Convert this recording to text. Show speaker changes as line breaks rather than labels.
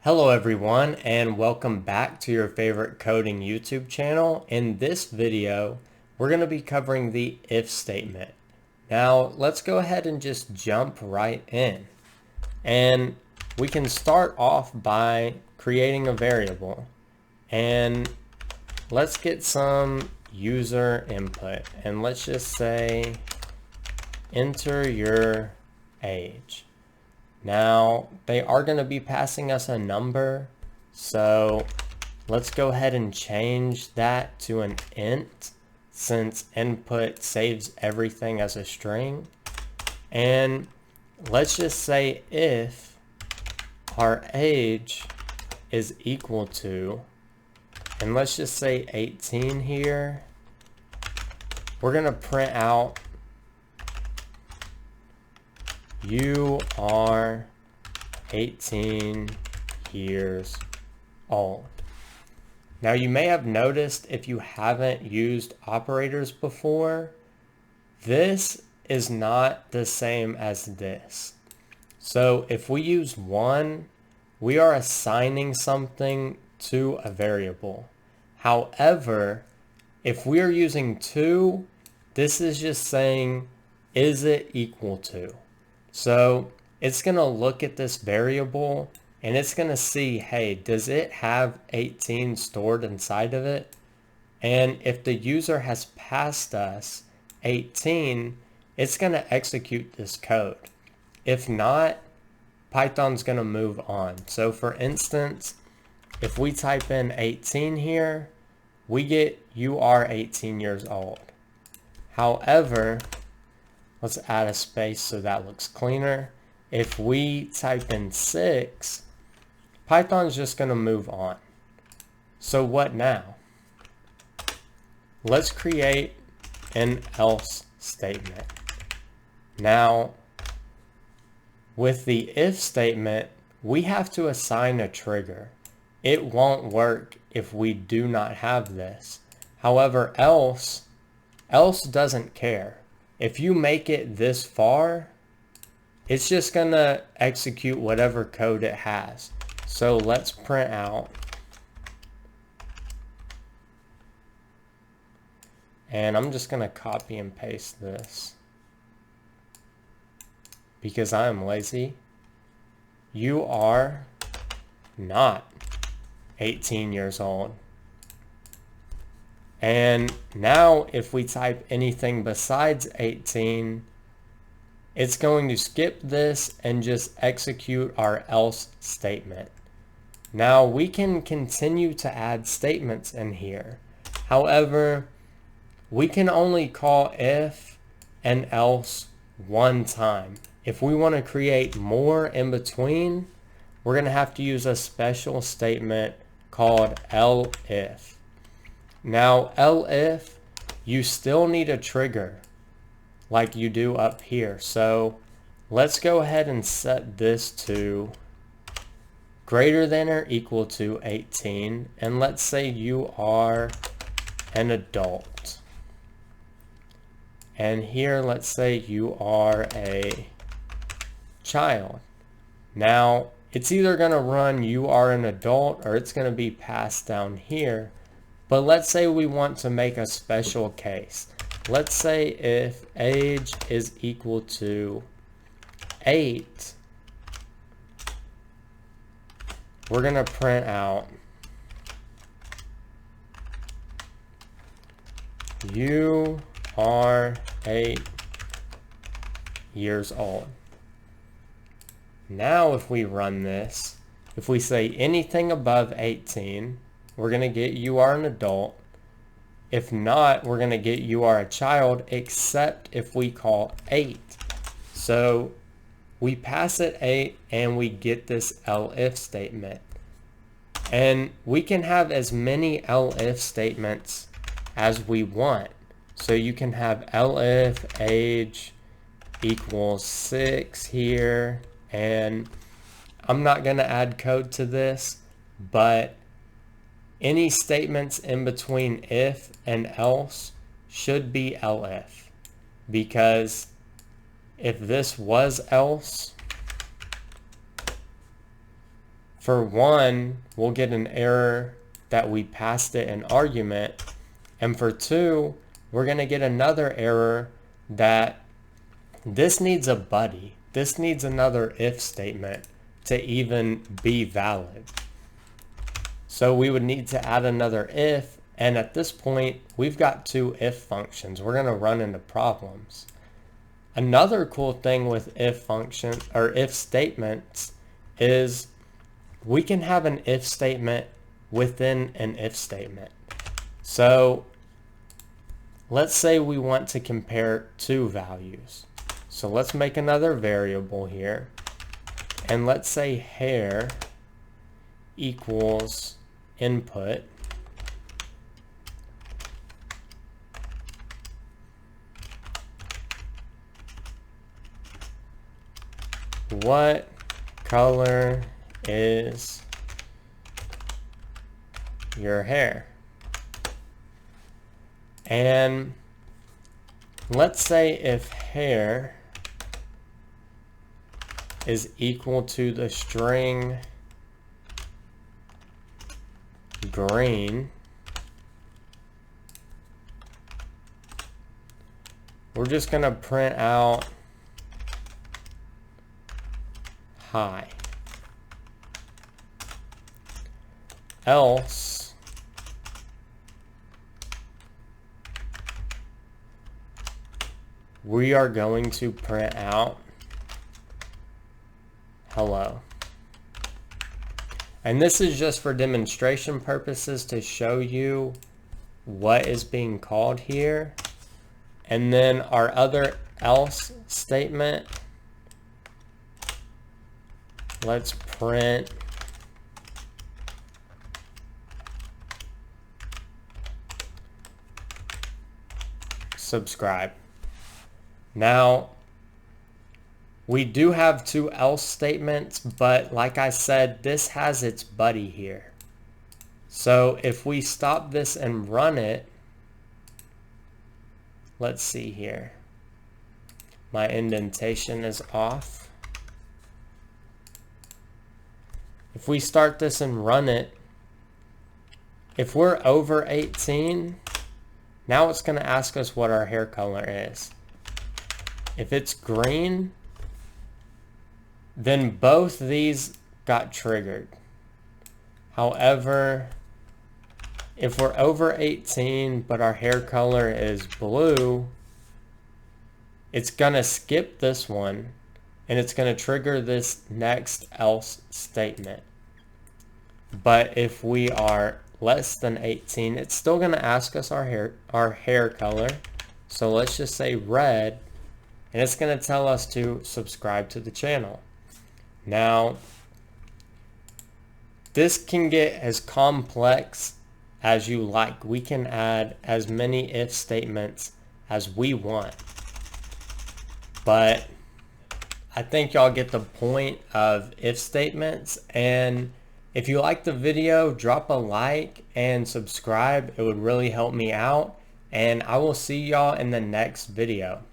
Hello everyone, and welcome back to your favorite coding YouTube channel. In this video, we're going to be covering the if statement. Now, let's go ahead and just jump right in. And we can start off by creating a variable. And let's get some user input. And let's just say, enter your age. Now, they are going to be passing us a number, so let's go ahead and change that to an int, since input saves everything as a string. And let's just say if our age is equal to, and let's just say 18 here, we're going to print out you are 18 years old. Now you may have noticed, if you haven't used operators before, this is not the same as this. So if we use 1, we are assigning something to a variable. However, if we're using 2, this is just saying, is it equal to? So it's going to look at this variable and it's going to see, hey, does it have 18 stored inside of it? And if the user has passed us 18, it's going to execute this code. If not, Python's going to move on. So for instance, if we type in 18 here, we get you are 18 years old. However, let's add a space so that looks cleaner. If we type in 6, Python's just going to move on. So what now? Let's create an else statement. Now, with the if statement, we have to assign a trigger. It won't work if we do not have this. However, else doesn't care. If you make it this far, it's just going to execute whatever code it has. So let's print out. And I'm just going to copy and paste this because I am lazy. You are not 18 years old. And now if we type anything besides 18, it's going to skip this and just execute our else statement. Now we can continue to add statements in here. However, we can only call if and else one time. If we want to create more in between, we're going to have to use a special statement called elif. Now, elif, you still need a trigger like you do up here. So let's go ahead and set this to greater than or equal to 18. And let's say you are an adult. And here, let's say you are a child. Now, it's either going to run you are an adult or it's going to be passed down here. But let's say we want to make a special case. Let's say if age is equal to 8, we're going to print out you are 8 years old. Now if we run this, if we say anything above 18, we're going to get you are an adult. If not, we're going to get you are a child, except if we call 8. So we pass it 8 and we get this elif statement. And we can have as many elif statements as we want. So you can have elif age equals 6 here. And I'm not going to add code to this, but any statements in between if and else should be elif, because if this was else, For 1, we'll get an error that we passed it an argument. And for 2, we're going to get another error that this needs a buddy. This needs another if statement to even be valid. So we would need to add another if, and at this point, we've got 2 if functions. We're going to run into problems. Another cool thing with if function or if statements is we can have an if statement within an if statement. So let's say we want to compare 2 values. So let's make another variable here, and let's say hair equals input what color is your hair? And let's say if hair is equal to the string green, we're just going to print out hi. Else we are going to print out hello. And this is just for demonstration purposes to show you what is being called here. And then our other else statement, let's print subscribe. Now, we do have 2 else statements, but like I said, this has its buddy here. So if we stop this and run it, let's see here. My indentation is off. If we start this and run it, if we're over 18, now it's going to ask us what our hair color is. If it's green, then both these got triggered. However, if we're over 18 but our hair color is blue, it's going to skip this one and it's going to trigger this next else statement. But if we are less than 18, it's still going to ask us our hair color. So let's just say red, and it's going to tell us to subscribe to the channel. Now, this can get as complex as you like. We can add as many if statements as we want. But I think y'all get the point of if statements. And if you like the video, drop a like and subscribe. It would really help me out. And I will see y'all in the next video.